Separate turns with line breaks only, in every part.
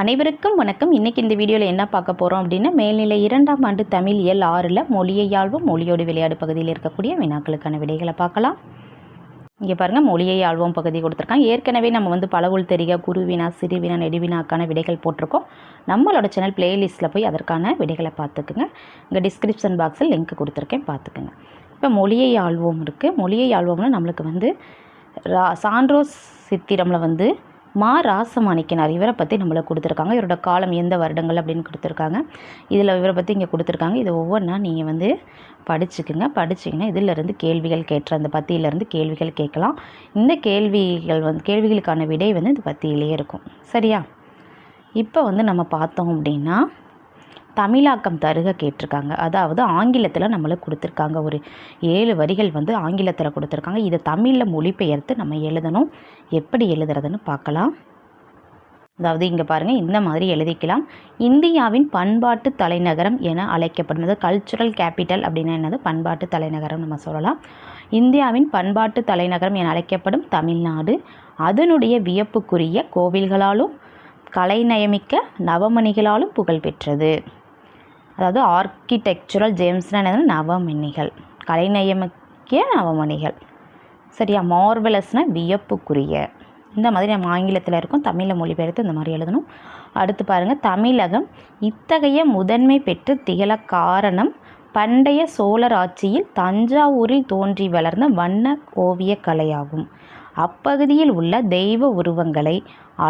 அனைவருக்கும் வணக்கம். இன்றைக்கி இந்த வீடியோவில் என்ன பார்க்க போகிறோம் அப்படின்னா, மேல்நிலை 2ஆம் ஆண்டு தமிழ் இயல் 6ல் மொழியை ஆள்வோம் மொழியோடு விளையாடு பகுதியில் இருக்கக்கூடிய வினாக்களுக்கான விடைகளை பார்க்கலாம். இங்கே பாருங்கள், மொழியை ஆள்வோம் பகுதி கொடுத்துருக்காங்க. ஏற்கனவே நம்ம பலவுள் தெரிக, குருவினா, சிறுவினா, நெடுவினாக்கான விடைகள் போட்டிருக்கோம். நம்மளோட சேனல் பிளேலிஸ்ட்டில் போய் அதற்கான விடைகளை பார்த்துக்குங்க. இங்கே டிஸ்கிரிப்ஷன் பாக்ஸில் லிங்க் கொடுத்துருக்கேன், பார்த்துக்குங்க. இப்போ மொழியை ஆள்வோம் இருக்குது. மொழியை ஆள்வோம்னா நம்மளுக்கு சான்றோர் சித்திரமில் மா ராசமாணிக்கனார் இவரை பற்றி நம்மளுக்கு கொடுத்துருக்காங்க. இவரோட காலம் எந்த வருடங்கள் அப்படின்னு கொடுத்துருக்காங்க. இதில் இவரை பற்றி இங்கே கொடுத்துருக்காங்க. இது ஒவ்வொன்றா நீங்கள் படிச்சுக்குங்க. படிச்சிங்கன்னா இதிலிருந்து கேள்விகள் அந்த பத்தியிலேருந்து கேள்விகள் கேட்கலாம். இந்த கேள்விகளுக்கான விடை இந்த பத்தியிலே இருக்கும். சரியா? இப்போ நம்ம பார்த்தோம் அப்படின்னா, தமிழாக்கம் தருக கேட்டிருக்காங்க. அதாவது ஆங்கிலத்தில் நம்மளுக்கு கொடுத்துருக்காங்க. ஒரு 7 வரிகள் ஆங்கிலத்தில் கொடுத்துருக்காங்க. இதை தமிழில் மொழிபெயர்த்து நம்ம எழுதணும். எப்படி எழுதுறதுன்னு பார்க்கலாம். அதாவது இங்கே பாருங்கள், இந்த மாதிரி எழுதிக்கலாம். இந்தியாவின் பண்பாட்டு தலைநகரம் என அழைக்கப்படும். அதாவது கல்ச்சுரல் கேபிட்டல் அப்படின்னா என்னது? பண்பாட்டு தலைநகரம் நம்ம சொல்லலாம். இந்தியாவின் பண்பாட்டு தலைநகரம் என அழைக்கப்படும் தமிழ்நாடு அதனுடைய வியப்புக்குரிய கோவில்களாலும் கலைநயமிக்க நவமணிகளாலும் புகழ்பெற்றது. அதாவது ஆர்கிடெக்சுரல் ஜேம்ஸ்னா என்னது? நவமணிகள், கலைநயமிக்க நவமணிகள். சரியா? மார்வலஸ்னால் வியப்புக்குரிய. இந்த மாதிரி நம்ம ஆங்கிலத்தில் இருக்கும், தமிழில் மொழிபெயர்த்து இந்த மாதிரி எழுதணும். அடுத்து பாருங்கள், தமிழகம் இத்தகைய முதன்மை பெற்று திகழ காரணம் பண்டைய சோழர் ஆட்சியில் தஞ்சாவூரில் தோன்றி வளர்ந்த வண்ண ஓவிய கலையாகும். அப்பகுதியில் உள்ள தெய்வ உருவங்களை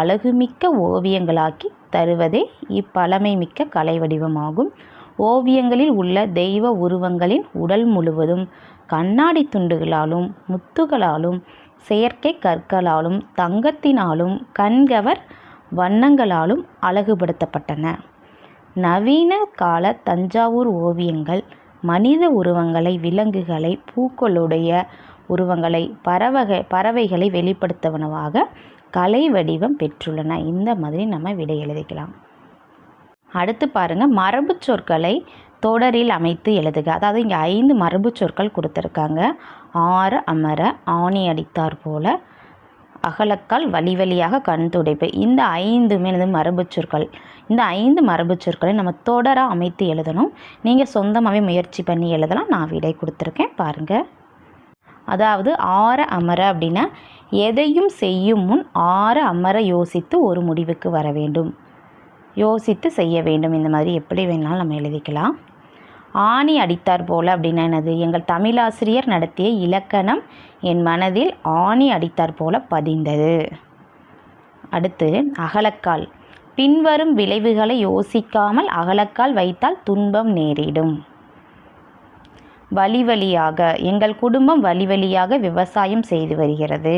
அழகுமிக்க ஓவியங்களாக்கி தருவதே இப்பழமை மிக்க கலை வடிவமாகும். ஓவியங்களில் உள்ள தெய்வ உருவங்களின் உடல் முழுவதும் கண்ணாடி துண்டுகளாலும் முத்துகளாலும் செயற்கை கற்களாலும் தங்கத்தினாலும் கண்கவர் வண்ணங்களாலும் அழகுபடுத்தப்பட்டன. நவீன கால தஞ்சாவூர் ஓவியங்கள் மனித உருவங்களை, விலங்குகளை, பூக்களுடைய உருவங்களை, பறவைகளை வெளிப்படுத்தவனவாக கலை வடிவம் பெற்றுள்ளன. இந்த மாதிரி நம்ம விடை எழுதிக்கலாம். அடுத்து பாருங்கள், மரபு சொற்களை தொடரில் அமைத்து எழுதுக. அதாவது இங்கே 5 மரபு சொற்கள் கொடுத்துருக்காங்க. ஆற அமர, ஆணி அடித்தார் போல, அகலக்கால், வழி வழியாக, கண் துடைப்பு. இந்த 5 மரபு சொற்கள். இந்த 5 மரபு சொற்களை நம்ம தொடராக அமைத்து எழுதணும். நீங்கள் சொந்தமாகவே முயற்சி பண்ணி எழுதலாம். நான் விடை கொடுத்துருக்கேன், பாருங்கள். அதாவது ஆற அமர அப்படின்னா, எதையும் செய்யும் முன் ஆற அமர யோசித்து ஒரு முடிவுக்கு வர வேண்டும், யோசித்து செய்ய வேண்டும். இந்த மாதிரி எப்படி வேணாலும் நம்ம எழுதிக்கலாம். ஆணி அடித்தார் போல் அப்படின்னா என்னது? எங்கள் தமிழாசிரியர் நடத்திய இலக்கணம் என் மனதில் ஆணி அடித்தார் போல பதிந்தது. அடுத்து அகலக்கால், பின்வரும் விளைவுகளை யோசிக்காமல் அகலக்கால் வைத்தால் துன்பம் நேரிடும். வழி வழியாக, எங்கள் குடும்பம் வழி வழியாக விவசாயம் செய்து வருகிறது.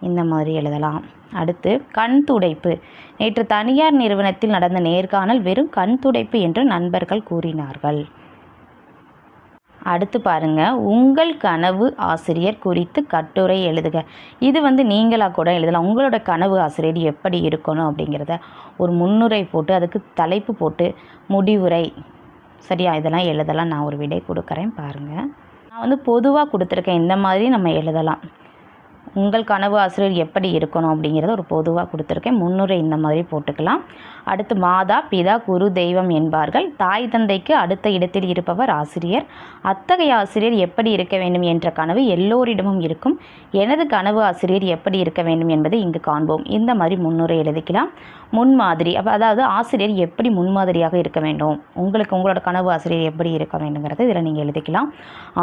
இந்த மாதிரி எழுதலாம். அடுத்து கண் துடைப்பு, நேற்று தனியார் நிறுவனத்தில் நடந்த நேர்காணல் வெறும் கண் துடைப்பு என்று நண்பர்கள் கூறினார்கள். அடுத்து பாருங்கள், உங்கள் கனவு ஆசிரியர் குறித்து கட்டுரை எழுதுக. இது நீங்களாக கூட எழுதலாம். உங்களோட கனவு ஆசிரியர் எப்படி இருக்கணும் அப்படிங்கிறத ஒரு முன்னுரை போட்டு அதுக்கு தலைப்பு போட்டு முடிவுரை, சரியா, இதெல்லாம் எழுதலாம். நான் ஒரு விடை கொடுக்குறேன், பாருங்கள். நான் பொதுவாக கொடுத்துருக்கேன். இந்த மாதிரி நம்ம எழுதலாம். உங்கள் கனவு ஆசிரியர் எப்படி இருக்கணும் அப்படிங்கிறத ஒரு பொதுவாக கொடுத்துருக்கேன். முன்னுரை இந்த மாதிரி போட்டுக்கலாம். அடுத்து மாதா பிதா குரு தெய்வம் என்பார்கள். தாய் தந்தைக்கு அடுத்த இடத்தில் இருப்பவர் ஆசிரியர். அத்தகைய ஆசிரியர் எப்படி இருக்க வேண்டும் என்ற கனவு எல்லோரிடமும் இருக்கும். எனது கனவு ஆசிரியர் எப்படி இருக்க வேண்டும் என்பதை இங்கு காண்போம். இந்த மாதிரி முன்னுரை எழுதிக்கலாம். முன்மாதிரி, அதாவது ஆசிரியர் எப்படி முன்மாதிரியாக இருக்க வேண்டும், உங்களோட கனவு ஆசிரியர் எப்படி இருக்க வேண்டுங்கிறத இதில் நீங்கள் எழுதிக்கலாம்.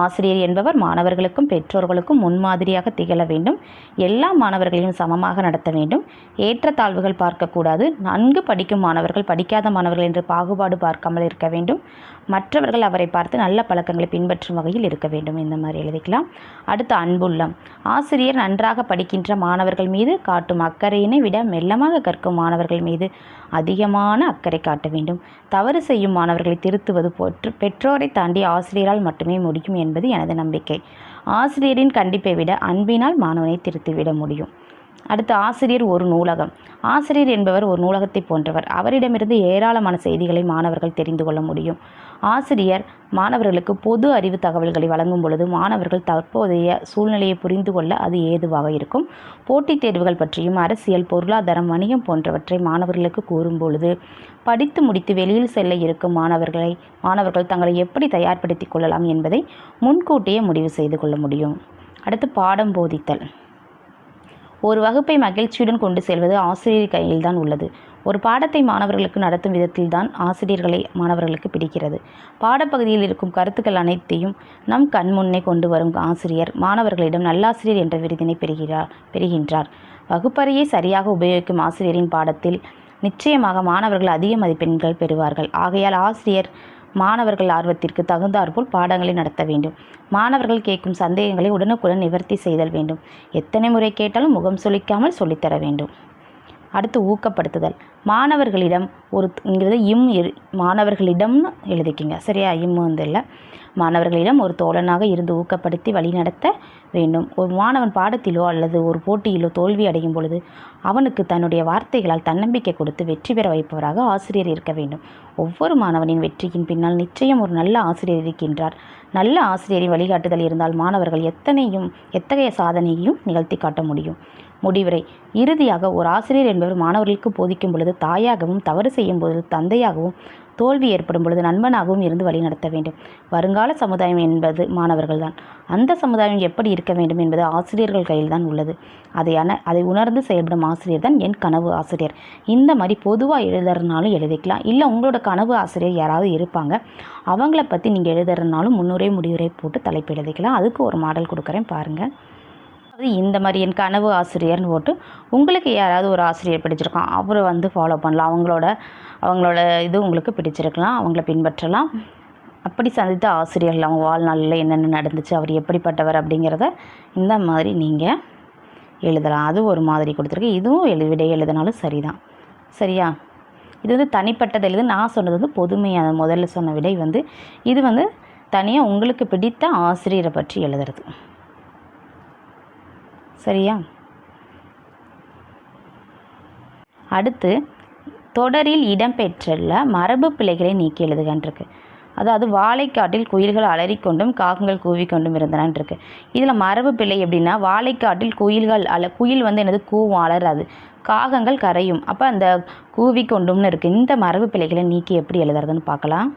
ஆசிரியர் என்பவர் மாணவர்களுக்கும் பெற்றோர்களுக்கும் முன்மாதிரியாக திகழ வேண்டும். எல்லா மாணவர்களையும் சமமாக நடத்த வேண்டும். ஏற்றத்தாழ்வுகள் பார்க்கக்கூடாது. நன்கு படிக்கும் மாணவர்கள் படிக்காத மாணவர்கள் என்று பாகுபாடு பார்க்காமல் இருக்க வேண்டும். மற்றவர்கள் அவரை பார்த்து நல்ல பழக்கங்களை பின்பற்றும் வகையில் இருக்க வேண்டும். இந்த மாதிரி எழுதிக்கலாம். அடுத்து அன்புள்ளம், ஆசிரியர் நன்றாக படிக்கின்ற மாணவர்கள் மீது காட்டும் அக்கறையினை விட மெல்லமாக கற்கும் மாணவர்கள் மீது அதிகமான அக்கறை காட்ட வேண்டும். தவறு செய்யும் மாணவர்களை திருத்துவது பெற்றோரை தாண்டி ஆசிரியரால் மட்டுமே முடியும் என்பது எனது நம்பிக்கை. ஆசிரியரின் கண்டிப்பை விட அன்பினால் மாணவனை திருத்திவிட முடியும். அடுத்து ஆசிரியர் ஒரு நூலகம். ஆசிரியர் என்பவர் ஒரு நூலகத்தை போன்றவர். அவரிடமிருந்து ஏராளமான செய்திகளை மாணவர்கள் தெரிந்து கொள்ள முடியும். ஆசிரியர் மாணவர்களுக்கு பொது அறிவு தகவல்களை வழங்கும் பொழுது மாணவர்கள் தற்போதைய சூழ்நிலையை புரிந்து கொள்ள அது ஏதுவாக இருக்கும். போட்டித் தேர்வுகள் பற்றியும் அரசியல், பொருளாதாரம், வணிகம் போன்றவற்றை மாணவர்களுக்கு கூறும் பொழுது படித்து முடித்து வெளியில் செல்ல இருக்கும் மாணவர்கள் தங்களை எப்படி தயார்படுத்திக் கொள்ளலாம் என்பதை முன்கூட்டியே முடிவு செய்து கொள்ள முடியும். அடுத்து பாடம் போதித்தல். ஒரு வகுப்பை மகிழ்ச்சியுடன் கொண்டு செல்வது ஆசிரியர் கையில்தான் உள்ளது. ஒரு பாடத்தை மாணவர்களுக்கு நடத்தும் விதத்தில்தான் ஆசிரியர்களை மாணவர்களுக்கு பிடிக்கிறது. பாடப்பகுதியில் இருக்கும் கருத்துக்கள் அனைத்தையும் நம் கண் முன்னே கொண்டு வரும் ஆசிரியர் மாணவர்களிடம் நல்லாசிரியர் என்ற விருதினை பெறுகின்றார். வகுப்பறையை சரியாக உபயோகிக்கும் ஆசிரியரின் பாடத்தில் நிச்சயமாக மாணவர்கள் அதிக மதிப்பெண்கள் பெறுவார்கள். ஆகையால் ஆசிரியர் மாணவர்கள் ஆர்வத்திற்கு தகுந்தாற்போல் பாடங்களை நடத்த வேண்டும். மாணவர்கள் கேட்கும் சந்தேகங்களை உடனுக்குடன் நிவர்த்தி செய்தல் வேண்டும். எத்தனை முறை கேட்டாலும் முகம் சுளிக்காமல் சொல்லித்தர வேண்டும். அடுத்து ஊக்கப்படுத்துதல். மாணவர்களிடம் மாணவர்களிடம்னு எழுதிக்கிங்க, சரியா? இல்லை. மாணவர்களிடம் ஒரு தோழனாக இருந்து ஊக்கப்படுத்தி வழிநடத்த வேண்டும். ஒரு மாணவன் பாடத்திலோ அல்லது ஒரு போட்டியிலோ தோல்வி அடையும் பொழுது அவனுக்கு தன்னுடைய வார்த்தைகளால் தன்னம்பிக்கை கொடுத்து வெற்றி பெற வைப்பவராக ஆசிரியர் இருக்க வேண்டும். ஒவ்வொரு மாணவனின் வெற்றியின் பின்னால் நிச்சயம் ஒரு நல்ல ஆசிரியர் இருக்கின்றார். நல்ல ஆசிரியரின் வழிகாட்டுதல் இருந்தால் மாணவர்கள் எத்தகைய சாதனையையும் நிகழ்த்தி காட்ட முடியும். முடிவுரை. இறுதியாக, ஒரு ஆசிரியர் என்பவர் மாணவர்களுக்கு போதிக்கும் பொழுது தாயாகவும், தவறு செய்யும் பொழுது தந்தையாகவும், தோல்வி ஏற்படும் பொழுது நண்பனாகவும் இருந்து வழிநடத்த வேண்டும். வருங்கால சமுதாயம் என்பது மாணவர்கள்தான். அந்த சமுதாயம் எப்படி இருக்க வேண்டும் என்பது ஆசிரியர்கள் கையில்தான் உள்ளது. அதை உணர்ந்து செயல்படும் ஆசிரியர் தான் என் கனவு ஆசிரியர். இந்த மாதிரி பொதுவாக எழுதுறதுனாலும் எழுதிக்கலாம். இல்லை உங்களோட கனவு ஆசிரியர் யாராவது இருப்பாங்க, அவங்கள பற்றி நீங்கள் எழுதுறதுனாலும் முன்னுரை முடிவுரை போட்டு தலைப்பு எழுதிக்கலாம். அதுக்கு ஒரு மாடல் கொடுக்குறேன் பாருங்கள். இந்த மாதிரி என் கனவு ஆசிரியர்னு போட்டு உங்களுக்கு யாராவது ஒரு ஆசிரியர் பிடிச்சிருக்கான், அவரை ஃபாலோ பண்ணலாம். அவங்களோட இது உங்களுக்கு பிடிச்சிருக்கலாம், அவங்கள பின்பற்றலாம். அப்படி சந்தித்த ஆசிரியர்கள் அவங்க வாழ்நாளில் என்னென்ன நடந்துச்சு, அவர் எப்படிப்பட்டவர் அப்படிங்கிறத இந்த மாதிரி நீங்கள் எழுதலாம். அது ஒரு மாதிரி கொடுத்துருக்கு. இதுவும் விடை எழுதினாலும் சரிதான், சரியா? இது தனிப்பட்டது எழுது. நான் சொன்னது பொதுமையான முதல்ல சொன்ன விடை இது தனியாக உங்களுக்கு பிடித்த ஆசிரியரை பற்றி எழுதுறது, சரியா? அடுத்து தொடரில் இடம்பெற்றுள்ள மரபு பிழைகளை நீக்கி எழுதுகன்றிருக்கு. அதாவது வாழைக்காட்டில் குயில்கள் அலறிக்கொண்டும் காகங்கள் கூவிக்கொண்டும் இருந்தனன்றிருக்கு. இதில் மரபு பிழை எப்படின்னா, வாழைக்காட்டில் குயில் என்னது கூவும், அலறாது. காகங்கள் கரையும், அப்போ அந்த கூவிக்கொண்டும்னு இருக்குது. இந்த மரபு பிழைகளை நீக்கி எப்படி எழுதுறதுன்னு பார்க்கலாம்.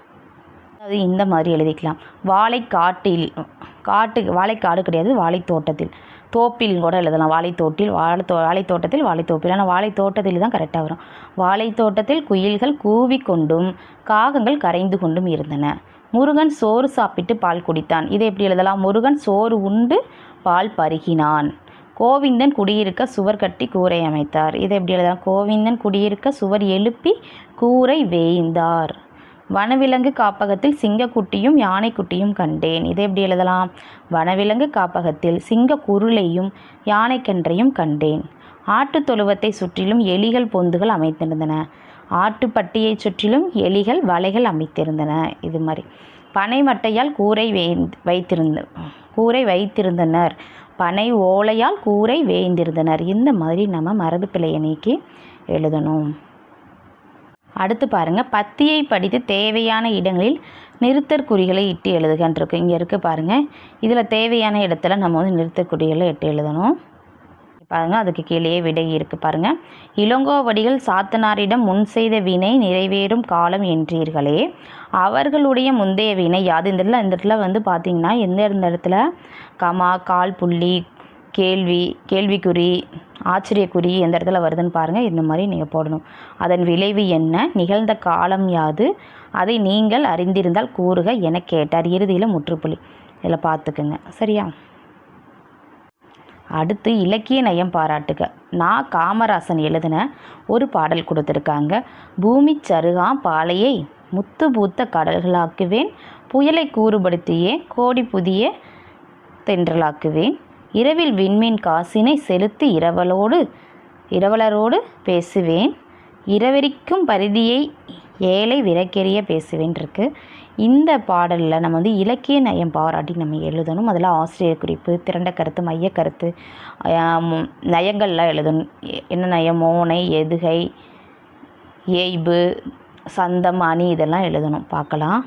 அது இந்த மாதிரி எழுதிக்கலாம். வாழைக்காடு கிடையாது, வாழைத்தோட்டத்தில், தோப்பில் கூட எழுதலாம். வாழைத்தோட்டத்தில் வாழைத்தோப்பில், ஆனால் வாழைத்தோட்டத்தில் தான் கரெக்டாக வரும். வாழைத்தோட்டத்தில் குயில்கள் கூவிக்கொண்டும் காகங்கள் கரைந்து கொண்டும் இருந்தன. முருகன் சோறு சாப்பிட்டு பால் குடித்தான். இதை எப்படி எழுதலாம்? முருகன் சோறு உண்டு பால் பருகினான். கோவிந்தன் குடியிருக்க சுவர் கட்டி கூரை அமைத்தார். இதை எப்படி எழுதலாம்? கோவிந்தன் குடியிருக்க சுவர் எழுப்பி கூரை வேய்ந்தார். வனவிலங்கு காப்பகத்தில் சிங்கக்குட்டியும் யானைக்குட்டியும் கண்டேன். இதை எப்படி எழுதலாம்? வனவிலங்கு காப்பகத்தில் சிங்கக்குருளையும் யானைக்கன்றையும் கண்டேன். ஆட்டுத் தொழுவத்தை சுற்றிலும் எலிகள் பொந்துகள் அமைத்திருந்தன. ஆட்டுப்பட்டியை சுற்றிலும் எலிகள் வலைகள் அமைத்திருந்தன. இது மாதிரி பனை மட்டையால் கூரை வைத்திருந்தனர். பனை ஓலையால் கூரை வேய்ந்திருந்தனர். இந்த மாதிரி நம்ம மரபு பிழையை நீக்கி எழுதணும். அடுத்து பாருங்கள், பத்தியை படித்து தேவையான இடங்களில் நிறுத்தற்குறிகளை இட்டு எழுதுகன்றிருக்கு. இங்கே இருக்குது பாருங்கள். இதில் தேவையான இடத்துல நம்ம நிறுத்தற்குறிகளை இட்டு எழுதணும். பாருங்கள், அதுக்கு கீழே விடை இருக்குது பாருங்கள். இளங்கோவடிகள் சாத்தனாரிடம் முன் செய்த வினை நிறைவேறும் காலம் என்றீர்களே, அவர்களுடைய முந்தைய வினை யாது? இந்த இடத்துல பார்த்தீங்கன்னா எந்த இடத்துல கமா, கால் புள்ளி, கேள்விக்குறி, ஆச்சரியக்குறி எந்த இடத்துல வருதுன்னு பாருங்கள். இந்த மாதிரி நீங்கள் போடணும். அதன் விளைவு என்ன? நிகழ்ந்த காலம் யாது? அதை நீங்கள் அறிந்திருந்தால் கூறுக என கேட்டார். இறுதியில் முற்றுப்புள்ளி. இதில் பார்த்துக்குங்க, சரியா? அடுத்து இலக்கிய நயம் பாராட்டுக. நான் காமராசன் எழுதின ஒரு பாடல் கொடுத்துருக்காங்க. பூமி சருகாம் பாலையை முத்து பூத்த கடல்களாக்குவேன், புயலை கூறுபடுத்தியே கோடி புதிய தென்றலாக்குவேன், இரவில் விண்மீன் காசினை செலுத்தி இரவலரோடு பேசுவேன், இரவெறிக்கும் பரிதியை ஏழை விரக்கெரிய பேசுவேன் இருக்குது. இந்த பாடலில் நம்ம வந்து இலக்கிய நயம் பாராட்டி நம்ம எழுதணும். அதில் ஆசிரியர் குறிப்பு, திரண்ட கருத்து, மைய கருத்து, நயங்கள்லாம் எழுதணும். என்ன நயம், மோனை, எதுகை, ஏய்பு, சந்தம், அணி இதெல்லாம் எழுதணும். பார்க்கலாம்.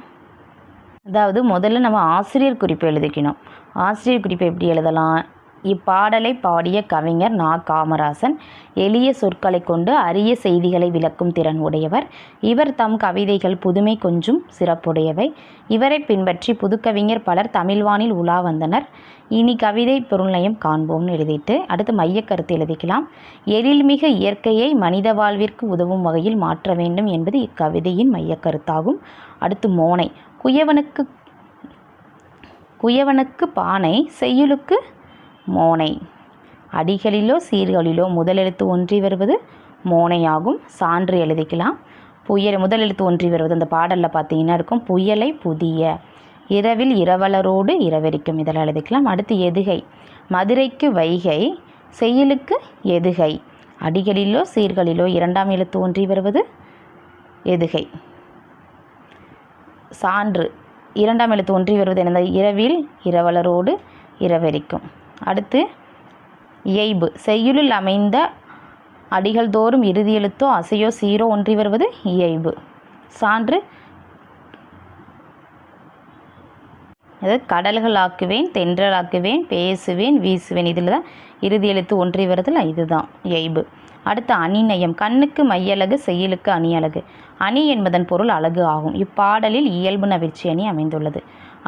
அதாவது முதல்ல நம்ம ஆசிரியர் குறிப்பு எழுதிக்கணும். ஆசிரியர் குறிப்பு எப்படி எழுதலாம்? இப்பாடலை பாடிய கவிஞர் நா. காமராசன் எளிய சொற்களை கொண்டு அரிய செய்திகளை விளக்கும் திறன் உடையவர். இவர் தம் கவிதைகள் புதுமை கொஞ்சும் சிறப்புடையவை. இவரை பின்பற்றி புதுக்கவிஞர் பலர் தமிழ்வானில் உலா வந்தனர். இனி கவிதை பொருள்நயம் காண்போம்னு எழுதிட்டு அடுத்து மையக்கருத்து எழுதிக்கலாம். எழில்மிக இயற்கையை மனித வாழ்விற்கு உதவும் வகையில் மாற்ற வேண்டும் என்பது இக்கவிதையின் மையக்கருத்தாகும். அடுத்து மோனை. குயவனுக்கு பானை, செய்யுளுக்கு மோனை. அடிகளிலோ சீர்களிலோ முதலெழுத்து ஒன்றி வருவது மோனையாகும். சான்று எழுதிக்கலாம். முதலெழுத்து ஒன்றி வருவது அந்த பாடலில் பார்த்தீங்கன்னா இருக்கும். புயலை புதிய, இரவில் இரவலரோடு இரவெரிக்கும், இதெல்லாம் எழுதிக்கலாம். அடுத்து எதுகை. மதுரைக்கு வைகை, செய்யுளுக்கு எதுகை. அடிகளிலோ சீர்களிலோ இரண்டாம் எழுத்து ஒன்றி வருவது எதுகை. சான்று. இரண்டாம் எழுத்து ஒன்றி வருவது என்ன? இரவில் இரவலரோடு இரவெரிக்கும். அடுத்து இயைபு. செய்யுளில் அமைந்த அடிகள் தோறும் இறுதி எழுத்தோ அசையோ சீரோ ஒன்றி வருவது இயைபு. சான்று. அதாவது கடல்களாக்குவேன், தென்றலாக்குவேன், பேசுவேன், வீசுவேன், இதில் தான் இறுதி எழுத்து ஒன்றி வருதில் இதுதான் இயைபு. அடுத்து அணிநயம். கண்ணுக்கு மையழகு, செய்யுளுக்கு அணியழகு. அணி என்பதன் பொருள் அழகு ஆகும். இப்பாடலில் இயல்பு நவிற்சி அணி அமைந்துள்ளது.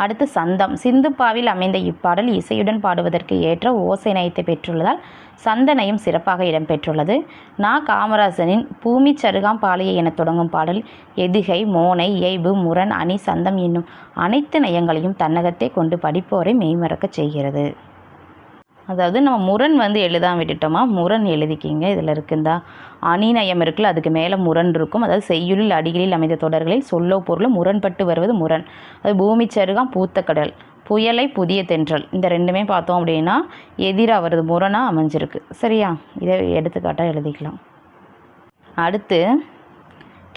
அடுத்து சந்தம். சிந்துப்பாவில் அமைந்த இப்பாடல் இசையுடன் பாடுவதற்கு ஏற்ற ஓசை நயத்தை பெற்றுள்ளதால் சந்த நயம் சிறப்பாக இடம்பெற்றுள்ளது. நா. காமராசனின் பூமி சருகாம் பாளைய என தொடங்கும் பாடல் எதுகை, மோனை, இயைபு, முரண், அணி, சந்தம் என்னும் அனைத்து நயங்களையும் தன்னகத்தை கொண்டு படிப்போரை மெய்மறக்கச் செய்கிறது. அதாவது நம்ம முரண் வந்து எழுதாம விட்டுட்டோமா, முரண் எழுதிக்கிங்க. இதில் இருக்குந்தா அணிநயம் இருக்குல்ல, அதுக்கு மேலே முரண் இருக்கும். அதாவது செய்யுளில் அடிகளில் அமைந்த தொடர்களில் சொல்லோ பொருளும் முரண்பட்டு வருவது முரண். அது பூமி சருகாம், பூத்த கடல், புயலை, புதிய தென்றல், இந்த ரெண்டுமே பார்த்தோம் அப்படின்னா எதிராக வருது, முரணாக அமைஞ்சிருக்கு. சரியா? இதை எடுத்துக்காட்டாக எழுதிக்கலாம். அடுத்து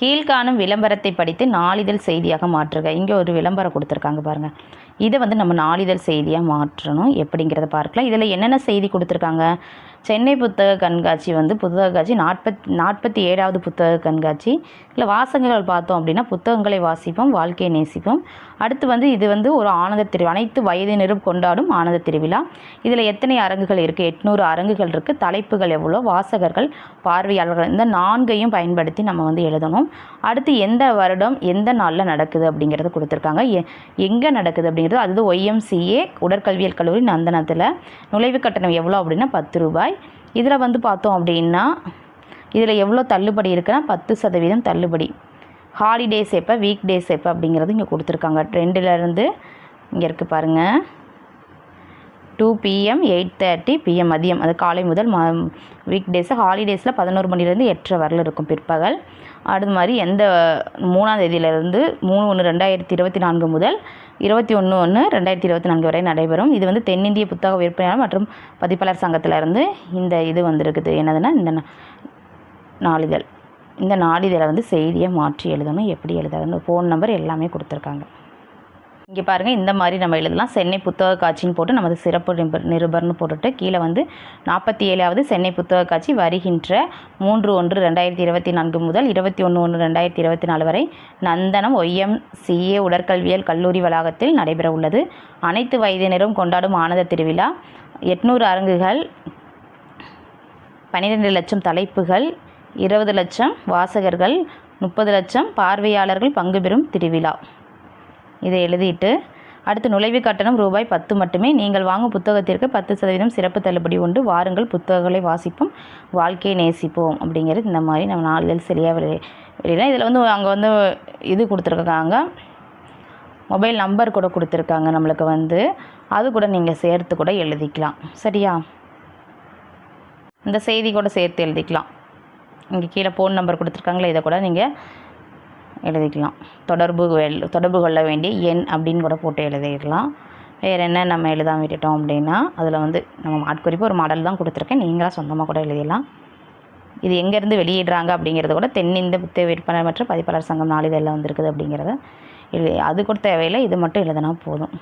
கீழ்காணும் விளம்பரத்தை படித்து நாளிதழ் செய்தியாக மாற்றுக. இங்கே ஒரு விளம்பரம் கொடுத்துருக்காங்க பாருங்கள். இதை வந்து நம்ம நாளிதழ் செய்தியாக மாற்றணும். எப்படிங்கிறத பார்க்கலாம். இதில் என்னென்ன செய்தி கொடுத்துருக்காங்க? சென்னை புத்தக கண்காட்சி வந்து புத்தக காட்சி 47வது புத்தக கண்காட்சி. இல்லை வாசகங்கள் பார்த்தோம் அப்படின்னா புத்தகங்களை வாசிப்போம், வாழ்க்கையை நேசிப்போம். அடுத்து வந்து இது வந்து ஒரு ஆனந்த திருவிழா, அனைத்து வயதினரும் கொண்டாடும் ஆனந்த திருவிழா. இதில் எத்தனை அரங்குகள் இருக்குது? 800 அரங்குகள் இருக்குது. தலைப்புகள் எவ்வளோ, வாசகர்கள், பார்வையாளர்கள், இந்த 4ஐயும் பயன்படுத்தி நம்ம வந்து எழுதணும். அடுத்து எந்த வருடம் எந்த நாளில் நடக்குது அப்படிங்கிறது கொடுத்துருக்காங்க. எங்கே நடக்குது அப்படிங்கிறது அது YMCA உடற்கல்வியல் கல்லூரி நந்தனத்தில். நுழைவு கட்டணம் எவ்வளோ அப்படின்னா 10 ரூபாய். இதில் வந்து பார்த்தோம் அப்படின்னா இதில் எவ்வளோ தள்ளுபடி இருக்குன்னா 10% தள்ளுபடி. ஹாலிடேஸ் எப்போ, வீக் டேஸ் எப்போ அப்படிங்கிறது இங்கே கொடுத்துருக்காங்க. 2லேருந்து இங்கே இருக்குது பாருங்கள். 2 PM 8:30 PM மதியம், அது காலை முதல் வீக் டேஸு. ஹாலிடேஸில் 11 மணிலேருந்து 8:30 வரல இருக்கும் பிற்பகல். அது மாதிரி எந்த 3ஆம் தேதியிலேருந்து 3/1/2024 முதல் 21/1/2024 வரை நடைபெறும். இது வந்து தென்னிந்திய புத்தக விற்பனையாளர் மற்றும் பதிப்பாளர் சங்கத்திலேருந்து இந்த இது வந்திருக்குது. என்னதுன்னா இந்த நாளிதழ். இந்த நாளிதழை வந்து செய்தியை மாற்றி எழுதணும். எப்படி எழுதுறது, ஃபோன் நம்பர் எல்லாமே கொடுத்துருக்காங்க. இங்கே பாருங்கள், இந்த மாதிரி நம்ம எழுதலாம். சென்னை புத்தக காட்சின்னு போட்டு நமது சிறப்பு நிருபர்னு போட்டுட்டு கீழே வந்து 47வது சென்னை புத்தக காட்சி வருகின்ற 3/1/2024 முதல் 21/1/2024 வரை நந்தனம் YMCA உடற்கல்வியல் கல்லூரி வளாகத்தில் நடைபெற உள்ளது. அனைத்து வயதினரும் கொண்டாடும் ஆனந்த திருவிழா. 800 அரங்குகள், 12 லட்சம் தலைப்புகள், 20 லட்சம் வாசகர்கள், 30 லட்சம் பார்வையாளர்கள் பங்கு பெறும் திருவிழா. இதை எழுதிட்டு அடுத்து நுழைவு கட்டணம் ரூபாய் 10 மட்டுமே. நீங்கள் வாங்கும் புத்தகத்திற்கு 10% சிறப்பு தள்ளுபடி உண்டு. வாருங்கள், புத்தகங்களை வாசிப்போம், வாழ்க்கையை நேசிப்போம் அப்படிங்கிறது இந்த மாதிரி நம்ம நாளிதழ் சரியாக வெளியிடலாம். இதில் வந்து அங்கே வந்து இது கொடுத்துருக்காங்க, மொபைல் நம்பர் கூட கொடுத்துருக்காங்க நம்மளுக்கு வந்து, அது கூட நீங்கள் சேர்த்து கூட எழுதிக்கலாம். சரியா? இந்த செய்தி கூட சேர்த்து எழுதிக்கலாம். இங்கே கீழே ஃபோன் நம்பர் கொடுத்துருக்காங்களே, இதை கூட நீங்கள் எழுதிக்கலாம். தொடர்பு கொள்ள வேண்டிய எண் அப்படின்னு கூட போட்டு எழுதிடலாம். வேறு என்ன நம்ம எழுதாமல் விட்டுட்டோம் அப்படின்னா அதில் வந்து நம்ம ஆட்குறிப்பு ஒரு மாடல் தான் கொடுத்துருக்கேன், நீங்களாக சொந்தமாக கூட எழுதிடலாம். இது எங்கேருந்து வெளியிடுறாங்க அப்படிங்கிறத கூட தென்னிந்திய புத்தக விற்பனை மற்றும் பதிப்பாளர் சங்கம் நாளிதழில் வந்திருக்குது அப்படிங்கிறத அது கூட தேவையில்லை, இது மட்டும் எழுதினா போதும்.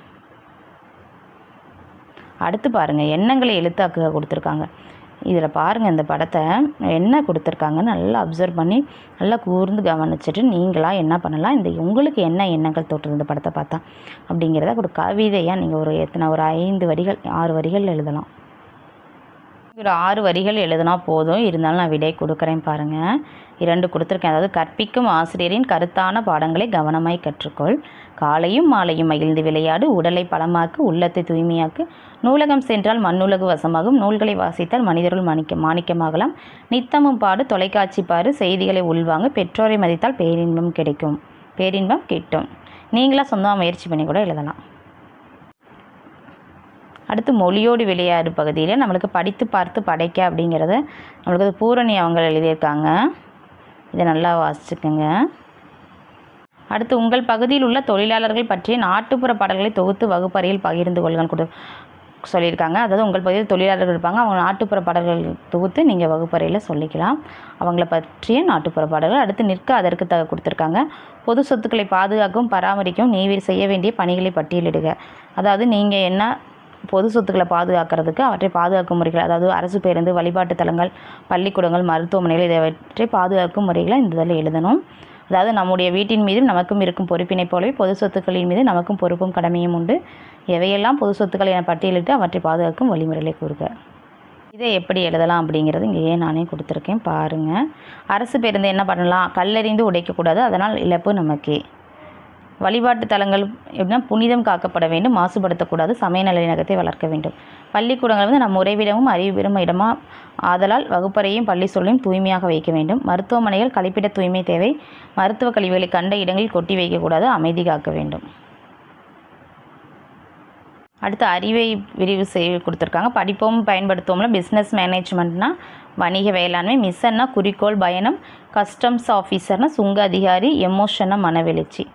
அடுத்து பாருங்கள், எண்ணங்களை எழுத்தாக்க கொடுத்துருக்காங்க. இதில் பாருங்கள், இந்த படத்தை என்ன கொடுத்துருக்காங்கன்னு நல்லா அப்சர்வ் பண்ணி நல்லா கூர்ந்து கவனிச்சுட்டு நீங்களாக என்ன பண்ணலாம், இந்த உங்களுக்கு என்ன எண்ணங்கள் தோற்றுது இந்த படத்தை பார்த்தா அப்படிங்கிறத ஒரு கவிதையாக நீங்கள் ஒரு 5 வரிகள் 6 வரிகள் எழுதலாம். ஒரு 6 வரிகள் எழுதினா போதும். இருந்தாலும் நான் விடை கொடுக்குறேன் பாருங்கள். 2 கொடுத்துருக்கேன். அதாவது கற்பிக்கும் ஆசிரியரின் கருத்தான பாடங்களை கவனமாய் கற்றுக்கொள், காலையும் மாலையும் மகிழ்ந்து விளையாடு, உடலை பலமாக்கு, உள்ளத்தை தூய்மையாக்கு, நூலகம் சென்றால் மண்ணுலகு வசமாகும், நூல்களை வாசித்தால் மனிதர்கள் மாணிக்கமாகலாம், நித்தமும் பாடு, தொலைக்காட்சி பாரு, செய்திகளை உள்வாங்க, பெற்றோரை மதித்தால் பேரின்பம் கிட்டும். நீங்களாக சொந்தமாக முயற்சி பண்ணி கூட எழுதலாம். அடுத்து மொழியோடு விளையாடு பகுதியில் நம்மளுக்கு படித்து பார்த்து படைக்க அப்படிங்கிறத நம்மளுக்கு பூரணி அவங்க எழுதியிருக்காங்க. இதை நல்லா வாசிச்சுக்கோங்க. அடுத்து உங்கள் பகுதியில் உள்ள தொழிலாளர்கள் பற்றிய நாட்டுப்புற பாடல்களை தொகுத்து வகுப்பறையில் பகிர்ந்து கொள்ளுங்கள் சொல்லியிருக்காங்க. அதாவது உங்கள் பகுதியில் தொழிலாளர்கள் இருப்பாங்க, அவங்க நாட்டுப்புற பாடல்கள் தொகுத்து நீங்கள் வகுப்பறையில் சொல்லிக்கலாம், அவங்கள பற்றிய நாட்டுப்புற பாடல்கள். அடுத்து நிற்க அதற்கு கொடுத்துருக்காங்க. பொது சொத்துக்களை பாதுகாக்கவும் பராமரிக்கவும் நீர் செய்ய வேண்டிய பணிகளை பட்டியலிடுக. அதாவது நீங்கள் என்ன பொது சொத்துக்களை பாதுகாக்கிறதுக்கு அவற்றை பாதுகாக்கும் முறைகள், அதாவது அரசு பேருந்து, வழிபாட்டு தலங்கள், பள்ளிக்கூடங்கள், மருத்துவமனைகள் இவற்றை பாதுகாக்கும் முறைகளை இந்த இதில் எழுதணும். அதாவது நம்முடைய வீட்டின் மீதும் நமக்கும் இருக்கும் பொறுப்பினை போலவே பொது சொத்துக்களின் மீது நமக்கும் பொறுப்பும் கடமையும் உண்டு. எவையெல்லாம் பொது சொத்துக்களை என பட்டியலிட்டு அவற்றை பாதுகாக்கும் வழிமுறைகளை கூறுக. இதை எப்படி எழுதலாம் அப்படிங்கிறது இங்கே நானே கொடுத்துருக்கேன் பாருங்கள். அரசு பேருந்து என்ன பண்ணலாம், கல்லெறிந்து உடைக்கக்கூடாது, அதனால் இழப்பு நமக்கே. வழிபாட்டு தலங்கள் எப்படின்னா புனிதம் காக்கப்பட வேண்டும், மாசுபடுத்தக்கூடாது, சமய நல்லிணக்கத்தை வளர்க்க வேண்டும். பள்ளிக்கூடங்கள் நம் உறைவிடமும் அறிவு பெறும் இடமா ஆதலால் வகுப்பறையும் பள்ளி சொல்லையும் தூய்மையாக வைக்க வேண்டும். மருத்துவமனைகள் கழிப்பிட தூய்மை தேவை, மருத்துவ கழிவுகளை கண்ட இடங்களில் கொட்டி வைக்கக்கூடாது, அமைதி காக்க வேண்டும். அடுத்து அறிவை விரிவு செய்ய கொடுத்துருக்காங்க. படிப்போம் பயன்படுத்துவோம்ல, பிஸ்னஸ் மேனேஜ்மெண்ட்னா வணிக வேளாண்மை, மிஷன்னா குறிக்கோள் பயணம், கஸ்டம்ஸ் ஆஃபீஸர்னா சுங்க அதிகாரி, எமோஷன்னா மனவெளிச்சி.